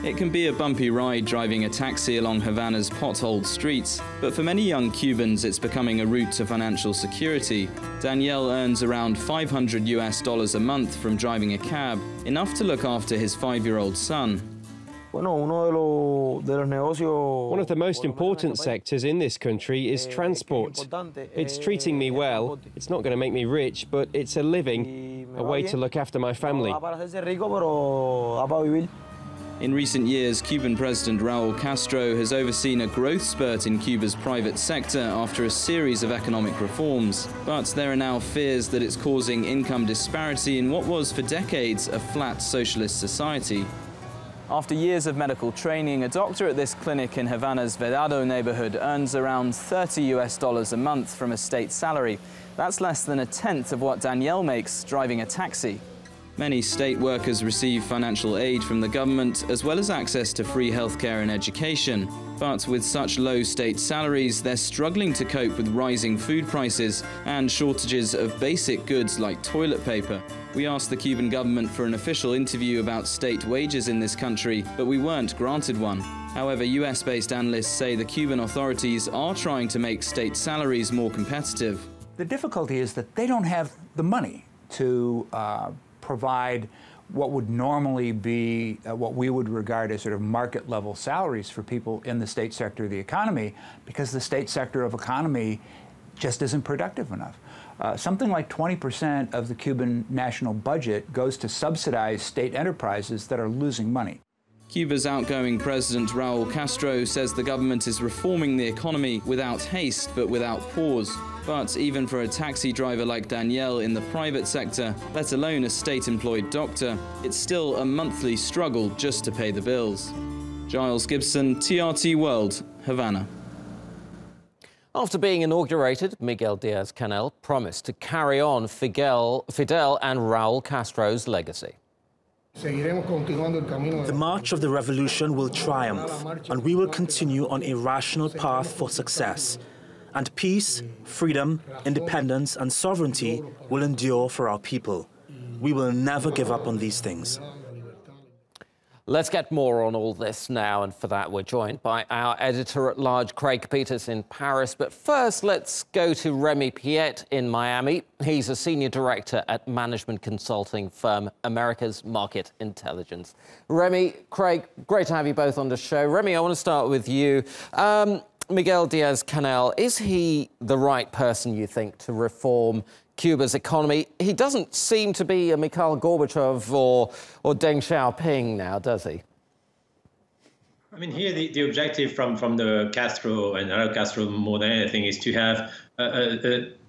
It can be a bumpy ride driving a taxi along Havana's potholed streets, but for many young Cubans it's becoming a route to financial security. Daniel earns around $500 a month from driving a cab, enough to look after his 5-year-old son. One of the most important sectors in this country is transport. It's treating me well, it's not going to make me rich, but it's a living, a way to look after my family. In recent years, Cuban President Raul Castro has overseen a growth spurt in Cuba's private sector after a series of economic reforms. But there are now fears that it's causing income disparity in what was for decades a flat socialist society. After years of medical training, a doctor at this clinic in Havana's Vedado neighborhood earns around $30 a month from a state salary. That's less than a tenth of what Daniel makes driving a taxi. Many state workers receive financial aid from the government, as well as access to free healthcare and education. But with such low state salaries, they're struggling to cope with rising food prices and shortages of basic goods like toilet paper. We asked the Cuban government for an official interview about state wages in this country, but we weren't granted one. However, US-based analysts say the Cuban authorities are trying to make state salaries more competitive. The difficulty is that they don't have the money to provide what would normally be what we would regard as sort of market-level salaries for people in the state sector of the economy, because the state sector of economy just isn't productive enough. Something like 20% of the Cuban national budget goes to subsidize state enterprises that are losing money. Cuba's outgoing president, Raul Castro, says the government is reforming the economy without haste but without pause. But even for a taxi driver like Daniel in the private sector, let alone a state-employed doctor, it's still a monthly struggle just to pay the bills. Giles Gibson, TRT World, Havana. After being inaugurated, Miguel Diaz-Canel promised to carry on Fidel and Raul Castro's legacy. The march of the revolution will triumph, and we will continue on a rational path for success. And peace, freedom, independence, and sovereignty will endure for our people. We will never give up on these things. Let's get more on all this now, and for that we're joined by our editor-at-large, Craig Peters, in Paris. But first, let's go to Remi Piet in Miami. He's a senior director at management consulting firm America's Market Intelligence. Remi, Craig, great to have you both on the show. Remi, I want to start with you. Miguel Diaz-Canel, is he the right person, you think, to reform Cuba's economy? He doesn't seem to be a Mikhail Gorbachev or Deng Xiaoping now, does he? I mean, here the objective from the Castro and Raul Castro more than anything is to have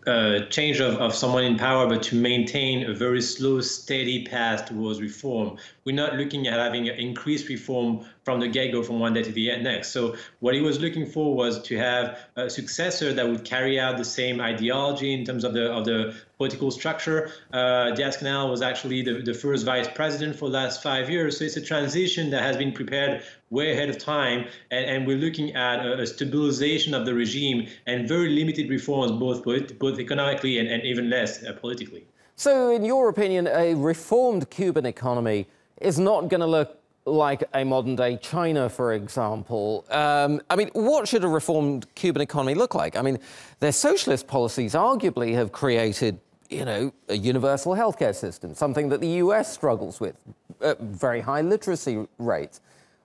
a change of someone in power, but to maintain a very slow, steady path towards reform. We're not looking at having increased reform from the get-go from one day to the next. So what he was looking for was to have a successor that would carry out the same ideology in terms of the political structure. Diaz-Canel was actually the first vice president for the last 5 years. So it's a transition that has been prepared way ahead of time. And we're looking at a stabilization of the regime and very limited reforms, both economically and even less politically. So in your opinion, a reformed Cuban economy is not going to look like a modern-day China, for example. I mean, what should a reformed Cuban economy look like? I mean, their socialist policies arguably have created, you know, a universal healthcare system, something that the US struggles with, very high literacy rates.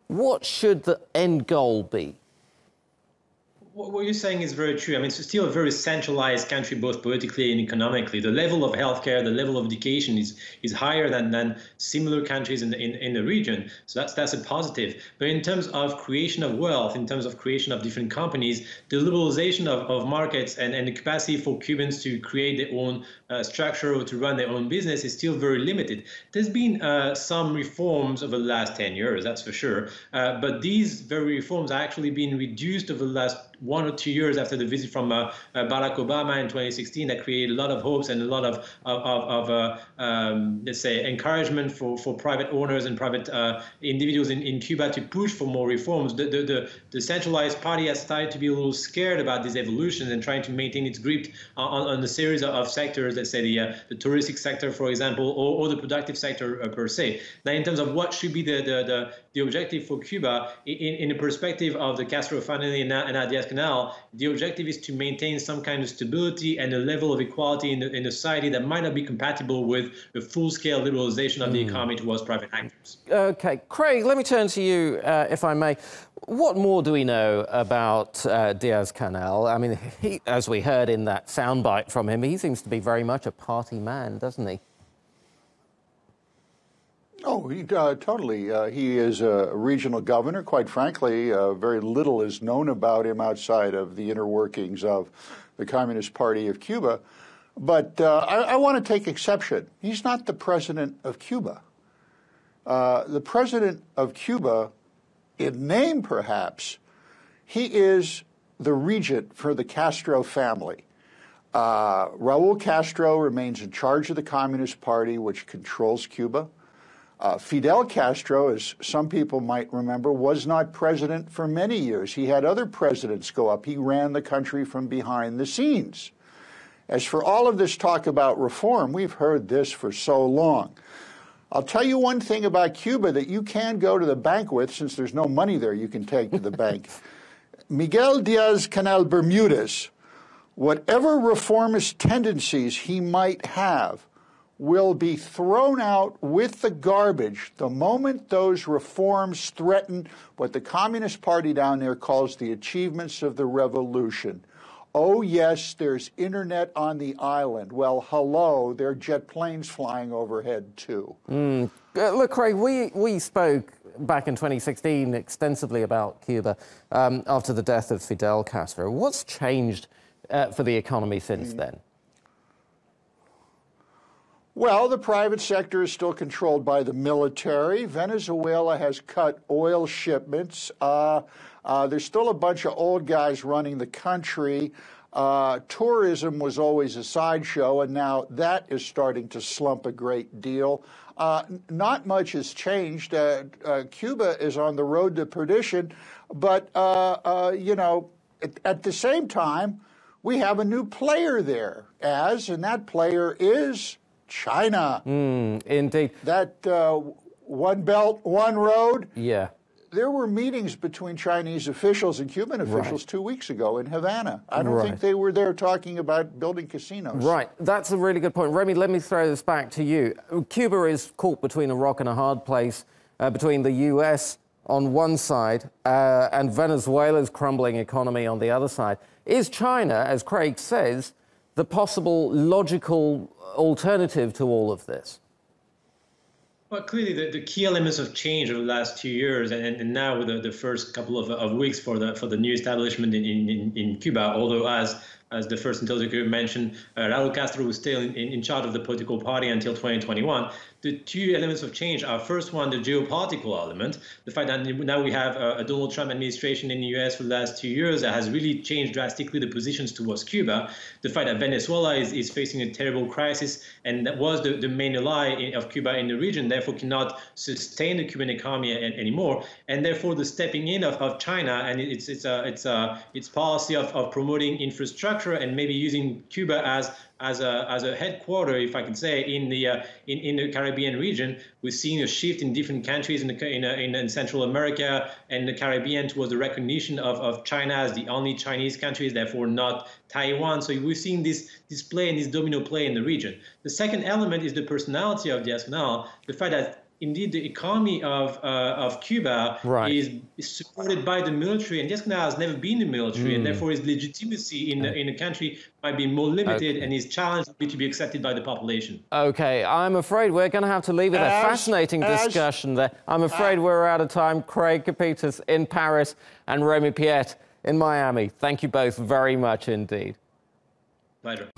What should the end goal be? What you're saying is very true. I mean, it's still a very centralized country, both politically and economically. The level of healthcare, the level of education is higher than similar countries in the region. So that's a positive. But in terms of creation of wealth, in terms of creation of different companies, the liberalization of markets and the capacity for Cubans to create their own structure or to run their own business is still very limited. There's been some reforms over the last 10 years, that's for sure. But these very reforms are actually being reduced over the last 1 or 2 years after the visit from Barack Obama in 2016 that created a lot of hopes and a lot of let's say, encouragement for private owners and private individuals in Cuba to push for more reforms. The centralized party has started to be a little scared about this evolution and trying to maintain its grip on the series of sectors, let's say the touristic sector, for example, or the productive sector per se. Now, in terms of what should be the objective for Cuba, in the perspective of the Castro family and now Diaz-Canel, the objective is to maintain some kind of stability and a level of equality in the society that might not be compatible with a full-scale liberalization of the economy towards private actors. OK. Craig, let me turn to you, if I may. What more do we know about Diaz-Canel? I mean, as we heard in that soundbite from him, he seems to be very much a party man, doesn't he? Oh, totally. He is a regional governor. Quite frankly, very little is known about him outside of the inner workings of the Communist Party of Cuba. But I want to take exception. He's not the president of Cuba. The president of Cuba, in name perhaps, he is the regent for the Castro family. Raul Castro remains in charge of the Communist Party, which controls Cuba. Fidel Castro, as some people might remember, was not president for many years. He had other presidents go up. He ran the country from behind the scenes. As for all of this talk about reform, we've heard this for so long. I'll tell you one thing about Cuba that you can go to the bank with, since there's no money there you can take to the bank. Miguel Diaz-Canel Bermudez, whatever reformist tendencies he might have, will be thrown out with the garbage the moment those reforms threaten what the Communist Party down there calls the achievements of the revolution. Oh, yes, there's internet on the island. Well, hello, there are jet planes flying overhead, too. Look, Craig, we spoke back in 2016 extensively about Cuba after the death of Fidel Castro. What's changed for the economy since then? Well, the private sector is still controlled by the military. Venezuela has cut oil shipments. There's still a bunch of old guys running the country. Tourism was always a sideshow, and now that is starting to slump a great deal. Not much has changed. Cuba is on the road to perdition, but, you know, at the same time, we have a new player there, and that player is China. Indeed. That one belt, one road. Yeah. There were meetings between Chinese officials and Cuban officials 2 weeks ago in Havana. I don't think they were there talking about building casinos. Right. That's a really good point. Remi, let me throw this back to you. Cuba is caught between a rock and a hard place, between the US on one side and Venezuela's crumbling economy on the other side. Is China, as Craig says, the possible logical alternative to all of this? Well, clearly the key elements of change over the last 2 years, and now with the first couple of weeks for the new establishment in Cuba, although as the first interlocutor mentioned, Raul Castro was still in charge of the political party until 2021. The two elements of change are, first one, the geopolitical element, the fact that now we have a Donald Trump administration in the US for the last 2 years that has really changed drastically the positions towards Cuba, the fact that Venezuela is facing a terrible crisis and that was the main ally of Cuba in the region, therefore cannot sustain the Cuban economy anymore, and therefore the stepping in of China and its policy of promoting infrastructure and maybe using Cuba as a headquarter, if I can say, in the Caribbean region. We're seeing a shift in different countries in Central America and the Caribbean towards the recognition of China as the only Chinese country, therefore not Taiwan. So we're seeing this play and this domino play in the region. The second element is the personality of Diaz-Canel, the fact that indeed the economy of Cuba is supported by the military, and Diaz-Canel has never been in the military, and therefore his legitimacy in the country might be more limited, and his challenge will be to be accepted by the population. Okay, I'm afraid we're going to have to leave it there. Fascinating discussion there. I'm afraid we're out of time. Craig Capitas in Paris and Remi Piet in Miami. Thank you both very much indeed. Pleasure.